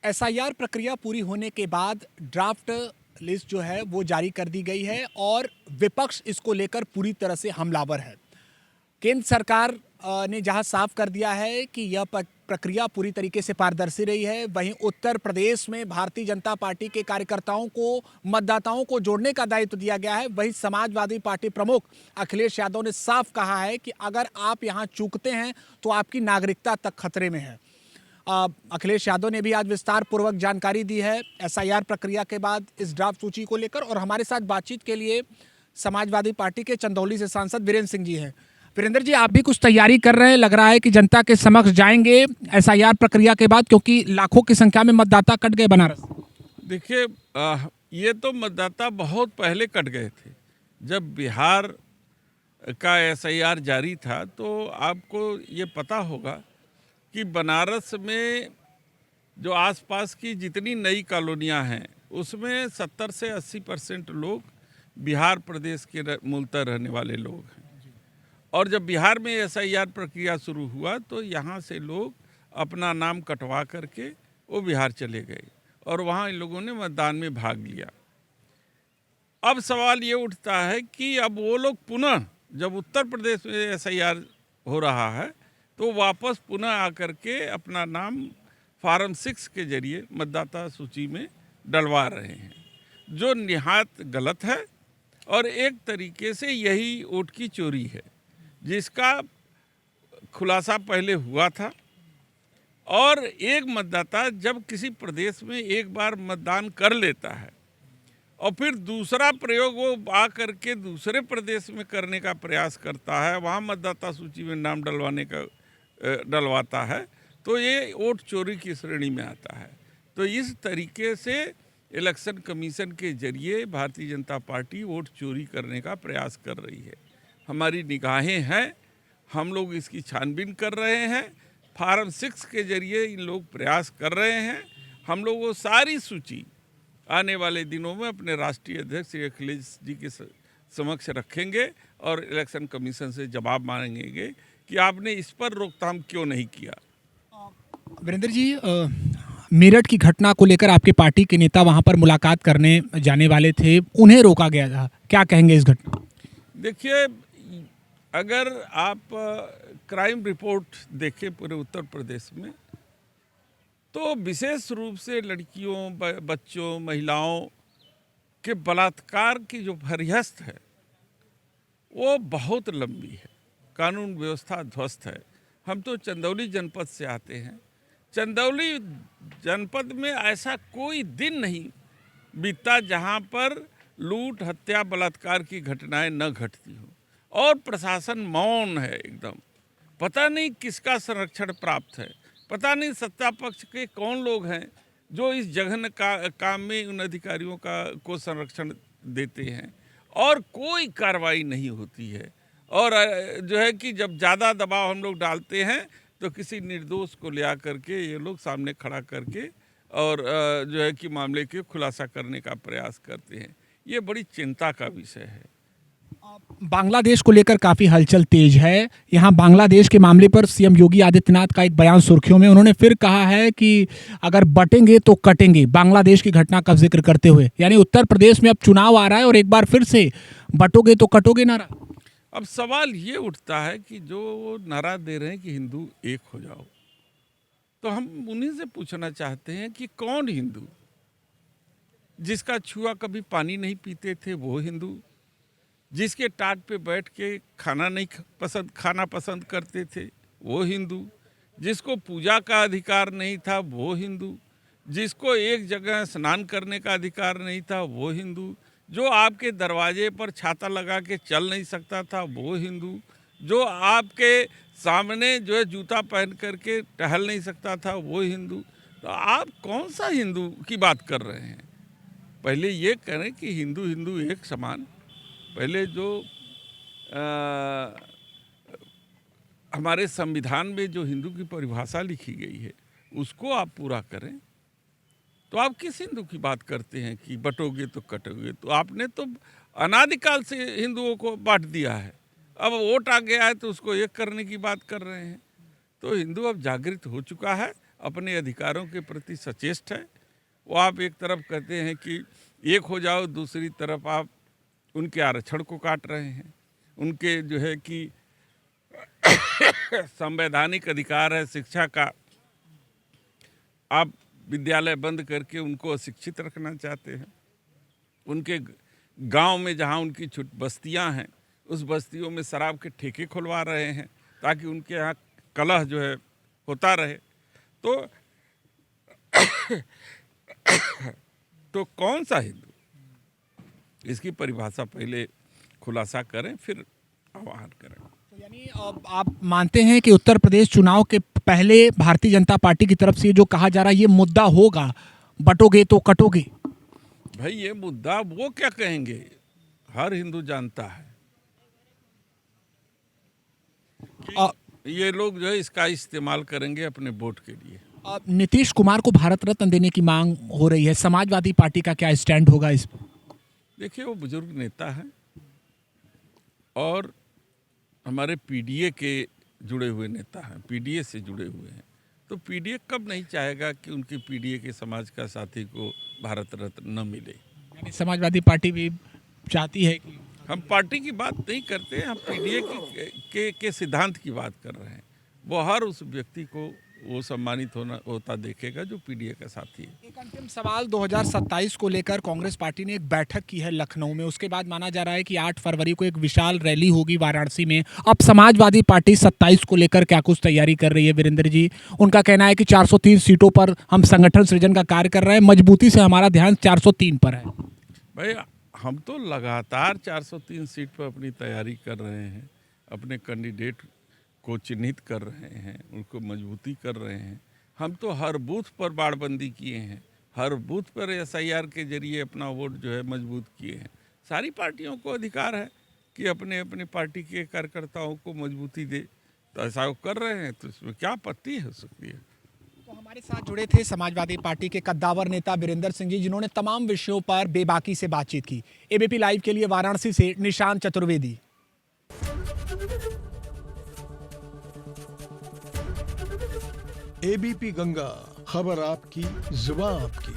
SIR प्रक्रिया पूरी होने के बाद ड्राफ्ट लिस्ट जो है वो जारी कर दी गई है और विपक्ष इसको लेकर पूरी तरह से हमलावर है। केंद्र सरकार ने जहां साफ कर दिया है कि यह प्रक्रिया पूरी तरीके से पारदर्शी रही है, वहीं उत्तर प्रदेश में भारतीय जनता पार्टी के कार्यकर्ताओं को, मतदाताओं को जोड़ने का दायित्व दिया गया है। वहीं समाजवादी पार्टी प्रमुख अखिलेश यादव ने साफ कहा है कि अगर आप यहां चूकते हैं तो आपकी नागरिकता तक खतरे में है। अखिलेश यादव ने भी आज विस्तार पूर्वक जानकारी दी है एसआईआर प्रक्रिया के बाद इस ड्राफ्ट सूची को लेकर। और हमारे साथ बातचीत के लिए समाजवादी पार्टी के चंदौली से सांसद वीरेंद्र सिंह जी हैं। वीरेंद्र जी, आप भी कुछ तैयारी कर रहे हैं, लग रहा है कि जनता के समक्ष जाएंगे एसआईआर प्रक्रिया के बाद, क्योंकि लाखों की संख्या में मतदाता कट गए बनारस। देखिए, ये तो मतदाता बहुत पहले कट गए थे। जब बिहार का एसआईआर जारी था तो आपको ये पता होगा कि बनारस में जो आसपास की जितनी नई कॉलोनियां हैं उसमें 70 से 80% लोग बिहार प्रदेश के मूलतः रहने वाले लोग हैं। और जब बिहार में एसआईआर प्रक्रिया शुरू हुआ तो यहाँ से लोग अपना नाम कटवा करके वो बिहार चले गए और वहाँ इन लोगों ने मतदान में भाग लिया। अब सवाल ये उठता है कि अब वो लोग पुनः, जब उत्तर प्रदेश में एसआईआर हो रहा है तो वापस पुनः आकर के अपना नाम फार्म 6 के जरिए मतदाता सूची में डलवा रहे हैं, जो निहायत गलत है। और एक तरीके से यही वोट की चोरी है, जिसका खुलासा पहले हुआ था। और एक मतदाता जब किसी प्रदेश में एक बार मतदान कर लेता है और फिर दूसरा प्रयोग वो आ करके दूसरे प्रदेश में करने का प्रयास करता है, वहाँ मतदाता सूची में नाम डलवाता है, तो ये वोट चोरी की श्रेणी में आता है। तो इस तरीके से इलेक्शन कमीशन के जरिए भारतीय जनता पार्टी वोट चोरी करने का प्रयास कर रही है। हमारी निगाहें हैं, हम लोग इसकी छानबीन कर रहे हैं। फार्म 6 के जरिए इन लोग प्रयास कर रहे हैं। हम लोग वो सारी सूची आने वाले दिनों में अपने राष्ट्रीय अध्यक्ष श्री अखिलेश जी के समक्ष रखेंगे और इलेक्शन कमीशन से जवाब मांगेंगे कि आपने इस पर रोकथाम क्यों नहीं किया। वीरेंद्र जी, मेरठ की घटना को लेकर आपके पार्टी के नेता वहां पर मुलाकात करने जाने वाले थे, उन्हें रोका गया था, क्या कहेंगे इस घटना? देखिए, अगर आप क्राइम रिपोर्ट देखें पूरे उत्तर प्रदेश में तो विशेष रूप से लड़कियों, बच्चों, महिलाओं के बलात्कार की जो फहरिस्त है वो बहुत लंबी है। कानून व्यवस्था ध्वस्त है। हम तो चंदौली जनपद से आते हैं। चंदौली जनपद में ऐसा कोई दिन नहीं बीतता जहां पर लूट, हत्या, बलात्कार की घटनाएं न घटती हो। और प्रशासन मौन है एकदम। पता नहीं किसका संरक्षण प्राप्त है, पता नहीं सत्ता पक्ष के कौन लोग हैं जो इस जघन्य काम में उन अधिकारियों को संरक्षण देते हैं और कोई कार्रवाई नहीं होती है। और जो है कि जब ज़्यादा दबाव हम लोग डालते हैं तो किसी निर्दोष को ले आकर के ये लोग सामने खड़ा करके और जो है कि मामले के खुलासा करने का प्रयास करते हैं। ये बड़ी चिंता का विषय है। बांग्लादेश को लेकर काफी हलचल तेज है। यहां बांग्लादेश के मामले पर सीएम योगी आदित्यनाथ का एक बयान सुर्खियों में, उन्होंने फिर कहा है कि अगर बटेंगे तो कटेंगे, बांग्लादेश की घटना का जिक्र करते हुए। यानी उत्तर प्रदेश में अब चुनाव आ रहा है और एक बार फिर से बटोगे तो कटोगे नारा। अब सवाल ये उठता है कि जो नारा दे रहे हैं कि हिंदू एक हो जाओ, तो हम उन्हीं से पूछना चाहते हैं कि कौन हिंदू? जिसका छुआ कभी पानी नहीं पीते थे वो हिंदू, जिसके टाट पे बैठ के खाना पसंद करते थे वो हिंदू, जिसको पूजा का अधिकार नहीं था वो हिंदू, जिसको एक जगह स्नान करने का अधिकार नहीं था वो हिंदू, जो आपके दरवाजे पर छाता लगा के चल नहीं सकता था वो हिंदू, जो आपके सामने जो है जूता पहन करके टहल नहीं सकता था वो हिंदू। तो आप कौन सा हिंदू की बात कर रहे हैं? पहले ये करें कि हिंदू हिंदू एक समान। पहले जो हमारे संविधान में जो हिंदू की परिभाषा लिखी गई है उसको आप पूरा करें। तो आप किस हिंदू की बात करते हैं कि बटोगे तो कटोगे? तो आपने तो अनादिकाल से हिंदुओं को बांट दिया है। अब वोट आ गया है तो उसको एक करने की बात कर रहे हैं। तो हिंदू अब जागृत हो चुका है। अपने अधिकारों के प्रति सचेष्ट है। वो आप एक तरफ कहते हैं कि एक हो जाओ, दूसरी तरफ आप उनके आरक्षण को काट रहे हैं, उनके जो है कि संवैधानिक अधिकार है शिक्षा का, आप विद्यालय बंद करके उनको अशिक्षित रखना चाहते हैं। उनके गांव में जहां उनकी बस्तियां हैं, उस बस्तियों में शराब के ठेके खुलवा रहे हैं ताकि उनके यहाँ कलह जो है होता रहे। तो कौन सा हिंदू, इसकी परिभाषा पहले खुलासा करें, फिर आह्वान करें। तो यानी आप मानते हैं कि उत्तर प्रदेश चुनाव के पहले भारतीय जनता पार्टी की तरफ से जो कहा जा रहा है ये मुद्दा होगा, बटोगे तो कटोगे? भाई ये मुद्दा वो क्या कहेंगे, हर हिंदू जानता है कि ये लोग जो है इसका इस्तेमाल करेंगे अपने वोट के लिए। नीतीश कुमार को भारत रत्न देने की मांग हो रही है, समाजवादी पार्टी का क्या स्टैंड होगा इस पर? देखिए, वो बुजुर्ग नेता है और हमारे पीडीए के जुड़े हुए नेता हैं, पीडीए से जुड़े हुए हैं। तो पीडीए कब नहीं चाहेगा कि उनके पीडीए के समाज का साथी को भारत रत्न न मिले? यानी समाजवादी पार्टी भी चाहती है कि हम पार्टी की बात नहीं करते, हम पीडीए के सिद्धांत की बात कर रहे हैं। वो हर उस व्यक्ति को वो सम्मानित होता देखेगा जो पीडीए का साथी है। एक अंतिम सवाल, 2027 को लेकर कांग्रेस पार्टी ने एक बैठक की है लखनऊ में, उसके बाद माना जा रहा है कि 8 फरवरी को एक विशाल रैली होगी वाराणसी में। अब समाजवादी पार्टी 27 को लेकर क्या कुछ तैयारी कर रही है वीरेंद्र जी? उनका कहना है कि 403 सीटों पर हम संगठन सृजन का कार्य कर रहे हैं, मजबूती से हमारा ध्यान 403 पर है। भाई हम तो लगातार 403 सीट पर अपनी तैयारी कर रहे हैं, अपने कैंडिडेट को चिन्हित कर रहे हैं, उनको मजबूती कर रहे हैं। हम तो हर बूथ पर बाड़बंदी किए हैं, हर बूथ पर एसआईआर के जरिए अपना वोट जो है मजबूत किए हैं। सारी पार्टियों को अधिकार है कि अपने अपने पार्टी के कार्यकर्ताओं को मजबूती दे, तो ऐसा वो कर रहे हैं, तो इसमें क्या आपत्ति हो सकती है? तो हमारे साथ जुड़े थे समाजवादी पार्टी के कद्दावर नेता वीरेंद्र सिंह जी, जिन्होंने तमाम विषयों पर बेबाकी से बातचीत की। एबीपी लाइव के लिए वाराणसी से निशांत चतुर्वेदी। एबीपी गंगा, खबर आपकी, जुबान आपकी।